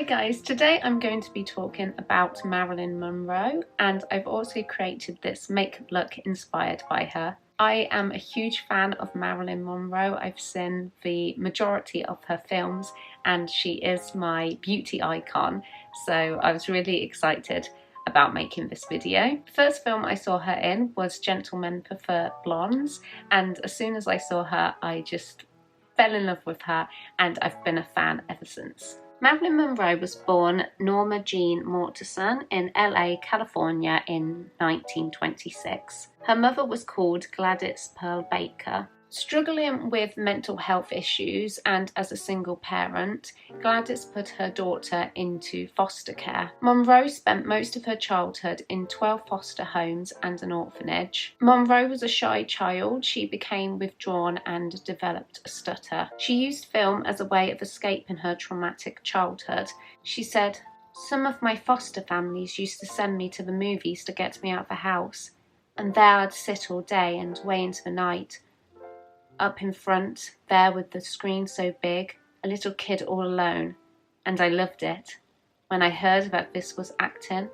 guys, today I'm going to be talking about Marilyn Monroe, and I've also created this makeup look inspired by her. I am a huge fan of Marilyn Monroe. I've seen the majority of her films and she is my beauty icon, so I was really excited about making this video. The first film I saw her in was Gentlemen Prefer Blondes, and as soon as I saw her I just fell in love with her and I've been a fan ever since. Marilyn Monroe was born Norma Jean Mortensen in LA, California in 1926. Her mother was called Gladys Pearl Baker. Struggling with mental health issues and as a single parent, Gladys put her daughter into foster care. Monroe spent most of her childhood in 12 foster homes and an orphanage. Monroe was a shy child. She became withdrawn and developed a stutter. She used film as a way of escaping her traumatic childhood. She said, "Some of my foster families used to send me to the movies to get me out of the house, and there I'd sit all day and way into the night. Up in front, there with the screen so big, a little kid all alone, and I loved it. When I heard that this was acting,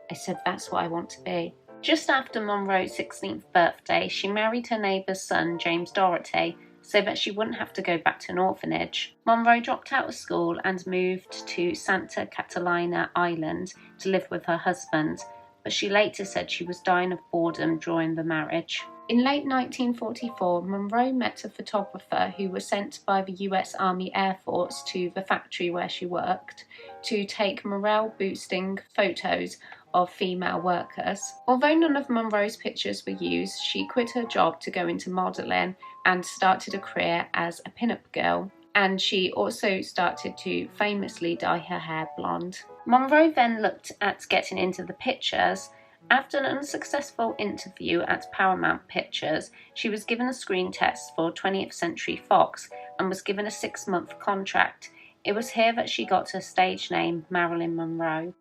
I said that's what I want to be." Just after Monroe's 16th birthday, she married her neighbour's son, James Doherty, so that she wouldn't have to go back to an orphanage. Monroe dropped out of school and moved to Santa Catalina Island to live with her husband, but she later said she was dying of boredom during the marriage. In late 1944, Monroe met a photographer who was sent by the US Army Air Force to the factory where she worked to take morale-boosting photos of female workers. Although none of Monroe's pictures were used, she quit her job to go into modelling and started a career as a pin-up girl. And she also started to famously dye her hair blonde. Monroe then looked at getting into the pictures. After an unsuccessful interview at Paramount Pictures, she was given a screen test for 20th Century Fox and was given a 6-month contract. It was here that she got her stage name, Marilyn Monroe.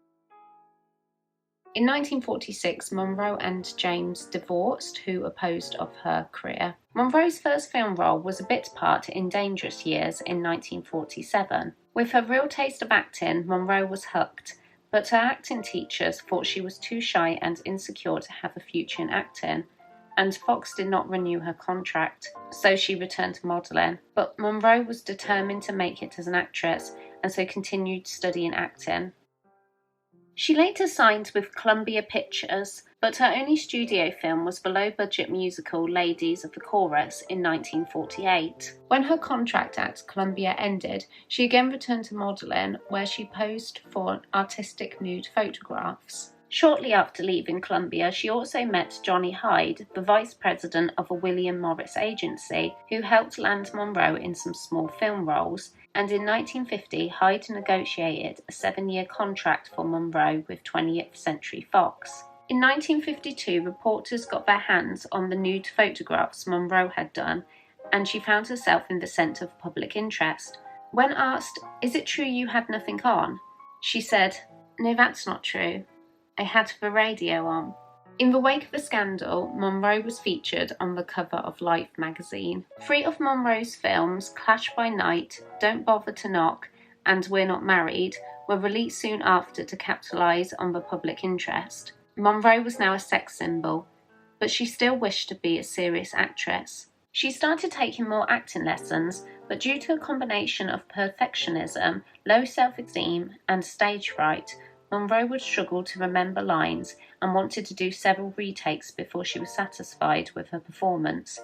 In 1946, Monroe and James divorced, who opposed of her career. Monroe's first film role was a bit part in Dangerous Years in 1947. With her real taste of acting, Monroe was hooked, but her acting teachers thought she was too shy and insecure to have a future in acting, and Fox did not renew her contract, so she returned to modelling. But Monroe was determined to make it as an actress, and so continued studying acting. She later signed with Columbia Pictures, but her only studio film was the low-budget musical Ladies of the Chorus in 1948. When her contract at Columbia ended, she again returned to modelling, where she posed for artistic nude photographs. Shortly after leaving Columbia, she also met Johnny Hyde, the vice president of a William Morris agency, who helped land Monroe in some small film roles. And in 1950, Hyde negotiated a 7-year contract for Monroe with 20th Century Fox. In 1952, reporters got their hands on the nude photographs Monroe had done, and she found herself in the centre of public interest. When asked, "Is it true you had nothing on?" she said, "No, that's not true. I had the radio on." In the wake of the scandal, Monroe was featured on the cover of Life magazine. 3 of Monroe's films, Clash by Night, Don't Bother to Knock, and We're Not Married, were released soon after to capitalise on the public interest. Monroe was now a sex symbol, but she still wished to be a serious actress. She started taking more acting lessons, but due to a combination of perfectionism, low self-esteem, and stage fright, Monroe would struggle to remember lines and wanted to do several retakes before she was satisfied with her performance.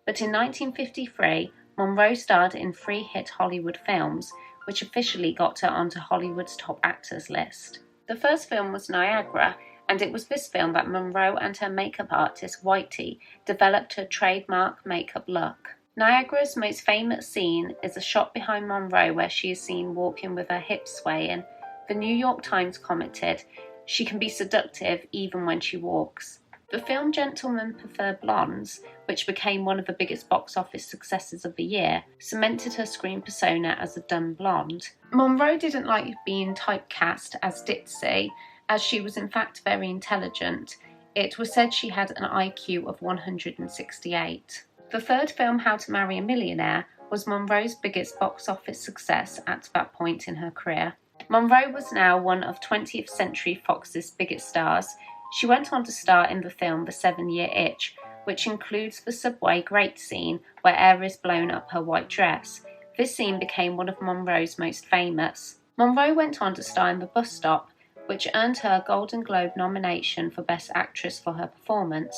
But in 1953, Monroe starred in 3 hit Hollywood films, which officially got her onto Hollywood's top actors list. The first film was Niagara, and it was this film that Monroe and her makeup artist, Whitey, developed her trademark makeup look. Niagara's most famous scene is a shot behind Monroe where she is seen walking with her hips swaying. The New York Times commented, "She can be seductive even when she walks." The film Gentlemen Prefer Blondes, which became one of the biggest box office successes of the year, cemented her screen persona as a dumb blonde. Monroe didn't like being typecast as ditzy, as she was in fact very intelligent. It was said she had an IQ of 168. The third film, How to Marry a Millionaire, was Monroe's biggest box office success at that point in her career. Monroe was now one of 20th Century Fox's biggest stars. She went on to star in the film The 7-Year Itch, which includes the subway grate scene where air is blown up her white dress. This scene became one of Monroe's most famous. Monroe went on to star in The Bus Stop, which earned her a Golden Globe nomination for Best Actress for her performance.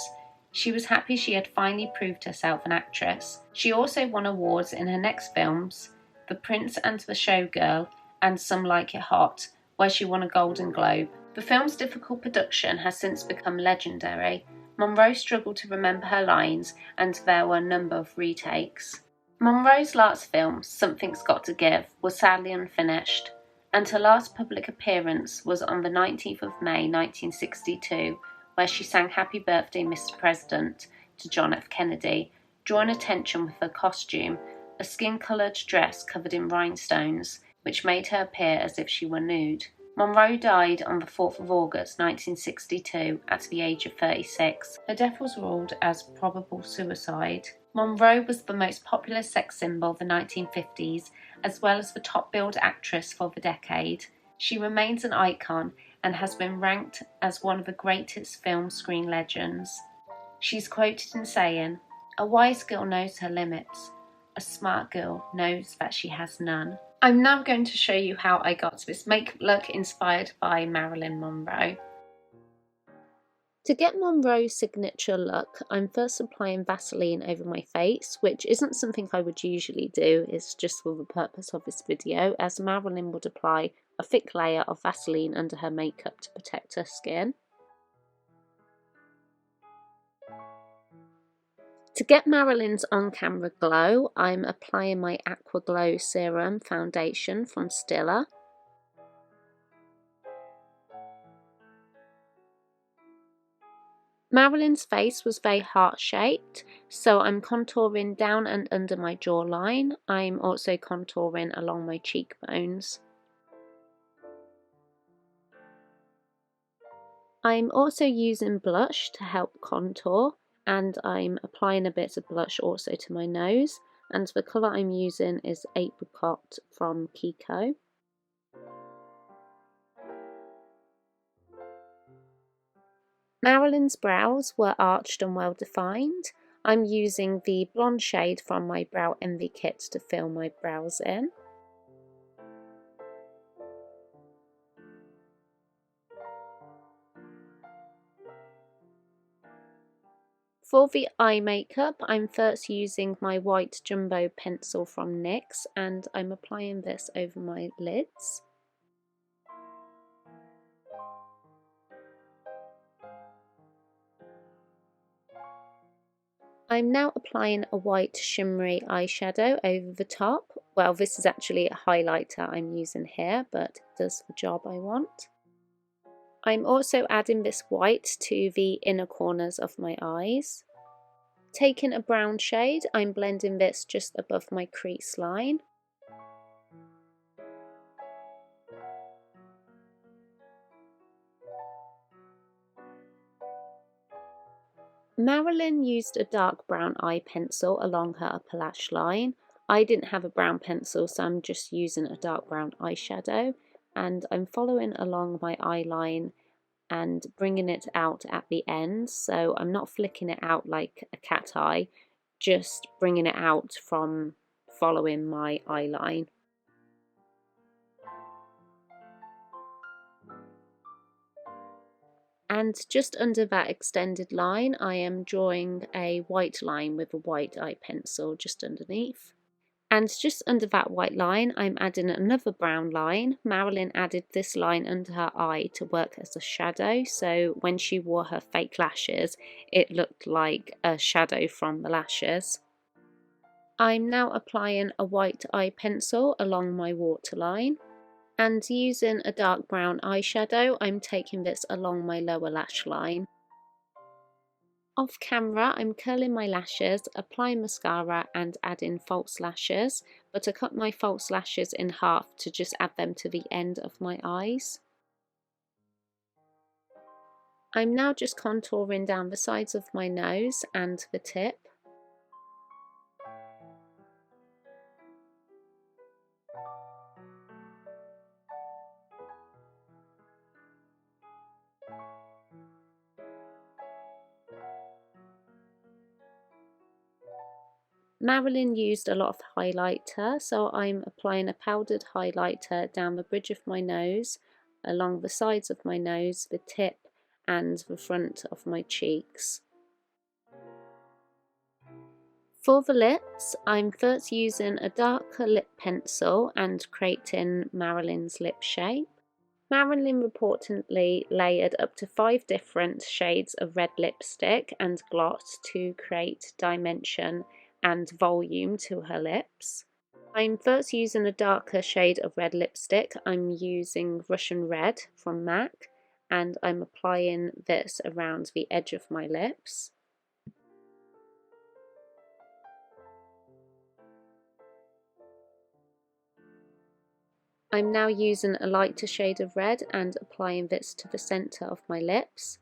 She was happy she had finally proved herself an actress. She also won awards in her next films, The Prince and the Showgirl, and Some Like It Hot, where she won a Golden Globe. The film's difficult production has since become legendary. Monroe struggled to remember her lines, and there were a number of retakes. Monroe's last film, Something's Got to Give, was sadly unfinished, and her last public appearance was on the 19th of May 1962, where she sang Happy Birthday, Mr. President to John F. Kennedy, drawing attention with her costume, a skin-coloured dress covered in rhinestones, which made her appear as if she were nude. Monroe died on the 4th of August 1962 at the age of 36. Her death was ruled as probable suicide. Monroe was the most popular sex symbol of the 1950s, as well as the top-billed actress for the decade. She remains an icon and has been ranked as one of the greatest film screen legends. She's quoted in saying, "A wise girl knows her limits. A smart girl knows that she has none." I'm now going to show you how I got this makeup look inspired by Marilyn Monroe. To get Monroe's signature look, I'm first applying Vaseline over my face, which isn't something I would usually do, it's just for the purpose of this video, as Marilyn would apply a thick layer of Vaseline under her makeup to protect her skin. To get Marilyn's on-camera glow, I'm applying my Aqua Glow Serum Foundation from Stila. Marilyn's face was very heart-shaped, so I'm contouring down and under my jawline. I'm also contouring along my cheekbones. I'm also using blush to help contour, and I'm applying a bit of blush also to my nose, and the colour I'm using is Apricot from Kiko. Marilyn's brows were arched and well defined. I'm using the blonde shade from my Brow Envy kit to fill my brows in. For the eye makeup, I'm first using my white jumbo pencil from NYX, and I'm applying this over my lids. I'm now applying a white shimmery eyeshadow over the top. Well, this is actually a highlighter I'm using here, but it does the job I want. I'm also adding this white to the inner corners of my eyes. Taking a brown shade, I'm blending this just above my crease line. Marilyn used a dark brown eye pencil along her upper lash line. I didn't have a brown pencil, so I'm just using a dark brown eyeshadow, and I'm following along my eye line and bringing it out at the end, so I'm not flicking it out like a cat eye, just bringing it out from following my eye line. And just under that extended line, I am drawing a white line with a white eye pencil just underneath. And just under that white line, I'm adding another brown line. Marilyn added this line under her eye to work as a shadow, so when she wore her fake lashes, it looked like a shadow from the lashes. I'm now applying a white eye pencil along my waterline. And using a dark brown eyeshadow, I'm taking this along my lower lash line. Off camera, I'm curling my lashes, applying mascara and adding false lashes, but I cut my false lashes in half to just add them to the end of my eyes. I'm now just contouring down the sides of my nose and the tip. Marilyn used a lot of highlighter, so I'm applying a powdered highlighter down the bridge of my nose, along the sides of my nose, the tip and the front of my cheeks. For the lips, I'm first using a darker lip pencil and creating Marilyn's lip shape. Marilyn reportedly layered up to 5 different shades of red lipstick and gloss to create dimension and volume to her lips. I'm first using a darker shade of red lipstick. I'm using Russian Red from MAC, and I'm applying this around the edge of my lips. I'm now using a lighter shade of red and applying this to the centre of my lips.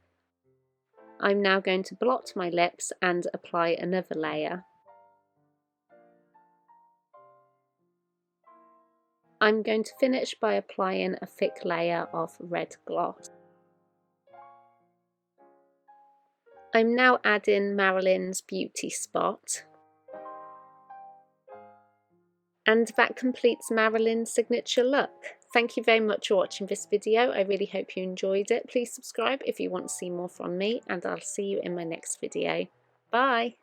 I'm now going to blot my lips and apply another layer. I'm going to finish by applying a thick layer of red gloss. I'm now adding Marilyn's beauty spot. And that completes Marilyn's signature look. Thank you very much for watching this video. I really hope you enjoyed it. Please subscribe if you want to see more from me, and I'll see you in my next video. Bye!